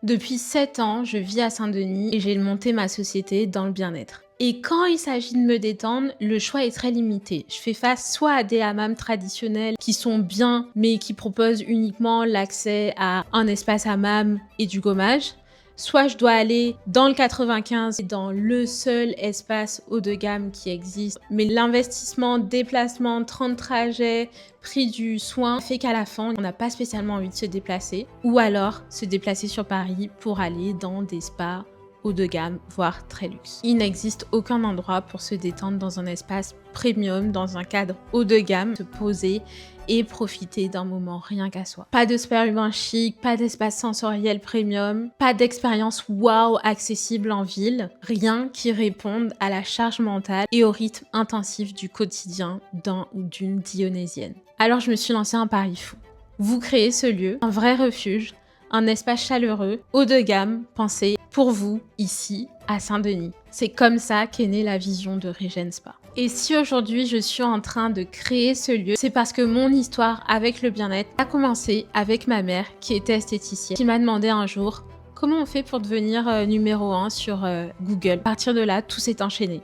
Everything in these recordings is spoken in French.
Depuis 7 ans, je vis à Saint-Denis et j'ai monté ma société dans le bien-être. Et quand il s'agit de me détendre, le choix est très limité. Je fais face soit à des hammams traditionnels qui sont bien, mais qui proposent uniquement l'accès à un espace hammam et du gommage, soit je dois aller dans le 95, dans le seul espace haut de gamme qui existe. Mais l'investissement, déplacement, temps de trajet, prix du soin fait qu'à la fin, on n'a pas spécialement envie de se déplacer. Ou alors se déplacer sur Paris pour aller dans des spas haut de gamme, voire très luxe. Il n'existe aucun endroit pour se détendre dans un espace premium, dans un cadre haut de gamme, se poser et profiter d'un moment rien qu'à soi. Pas de spa urbain chic, pas d'espace sensoriel premium, pas d'expérience wow accessible en ville, rien qui réponde à la charge mentale et au rythme intensif du quotidien d'un ou d'une dionysienne. Alors je me suis lancée un pari fou. Vous créez ce lieu, un vrai refuge, un espace chaleureux, haut de gamme, pensé pour vous, ici, à Saint-Denis. C'est comme ça qu'est née la vision de Regen Spa. Et si aujourd'hui je suis en train de créer ce lieu, c'est parce que mon histoire avec le bien-être a commencé avec ma mère qui était esthéticienne, qui m'a demandé un jour comment on fait pour devenir numéro 1 sur Google. À partir de là, tout s'est enchaîné.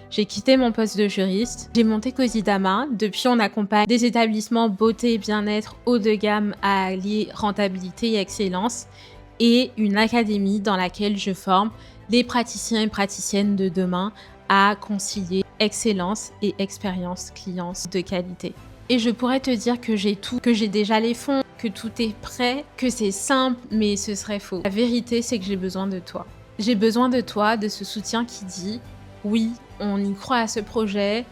J'ai quitté mon poste de juriste, j'ai monté Cosidama. Depuis, on accompagne des établissements beauté et bien-être haut de gamme à allier rentabilité et excellence et une académie dans laquelle je forme les praticiens et praticiennes de demain à concilier excellence et expérience client de qualité. Et je pourrais te dire que j'ai tout, que j'ai déjà les fonds, que tout est prêt, que c'est simple, mais ce serait faux. La vérité, c'est que j'ai besoin de toi. J'ai besoin de toi, de ce soutien qui dit « Oui, on y croit à ce projet.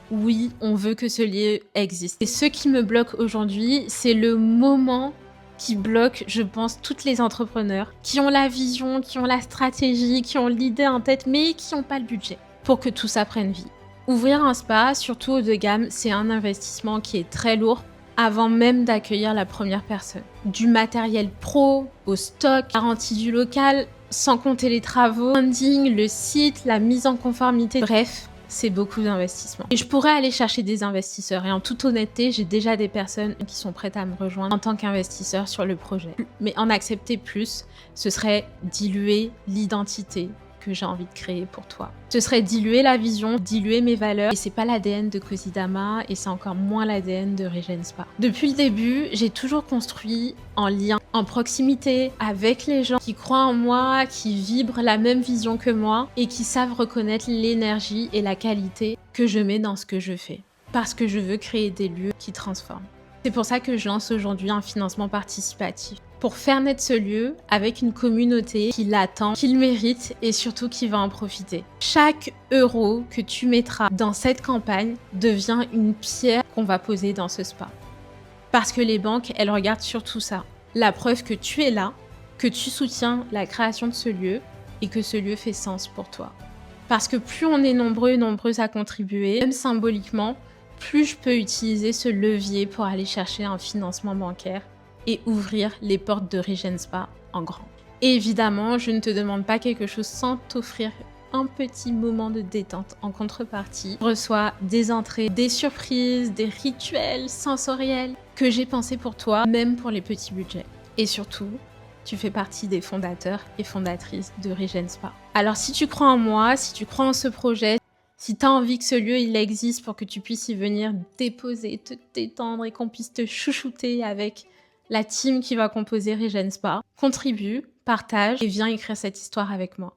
Oui, on veut que ce lieu existe. » Et ce qui me bloque aujourd'hui, c'est le moment qui bloque, je pense, toutes les entrepreneurs qui ont la vision, qui ont la stratégie, qui ont l'idée en tête, mais qui n'ont pas le budget pour que tout ça prenne vie. Ouvrir un spa, surtout haut de gamme, c'est un investissement qui est très lourd avant même d'accueillir la première personne. Du matériel pro au stock, garantie du local, sans compter les travaux, le branding, le site, la mise en conformité, bref, c'est beaucoup d'investissement. Et je pourrais aller chercher des investisseurs et en toute honnêteté, j'ai déjà des personnes qui sont prêtes à me rejoindre en tant qu'investisseur sur le projet. Mais en accepter plus, ce serait diluer l'identité que j'ai envie de créer pour toi. Ce serait diluer la vision, diluer mes valeurs et c'est pas l'ADN de Cosidama et c'est encore moins l'ADN de Regen Spa. Depuis le début, j'ai toujours construit en lien, en proximité avec les gens qui croient en moi, qui vibrent la même vision que moi et qui savent reconnaître l'énergie et la qualité que je mets dans ce que je fais. Parce que je veux créer des lieux qui transforment. C'est pour ça que je lance aujourd'hui un financement participatif. Pour faire naître ce lieu avec une communauté qui l'attend, qui le mérite et surtout qui va en profiter. Chaque euro que tu mettras dans cette campagne devient une pierre qu'on va poser dans ce spa. Parce que les banques, elles regardent surtout ça. La preuve que tu es là, que tu soutiens la création de ce lieu et que ce lieu fait sens pour toi. Parce que plus on est nombreux et nombreuses à contribuer, même symboliquement, plus je peux utiliser ce levier pour aller chercher un financement bancaire et ouvrir les portes de Regen Spa en grand. Et évidemment, je ne te demande pas quelque chose sans t'offrir un petit moment de détente en contrepartie. Je reçois des entrées, des surprises, des rituels sensoriels que j'ai pensé pour toi, même pour les petits budgets. Et surtout, tu fais partie des fondateurs et fondatrices de Regen Spa. Alors si tu crois en moi, si tu crois en ce projet, si tu as envie que ce lieu il existe pour que tu puisses y venir déposer, te détendre et qu'on puisse te chouchouter avec la team qui va composer Regen Spa, contribue, partage et viens écrire cette histoire avec moi.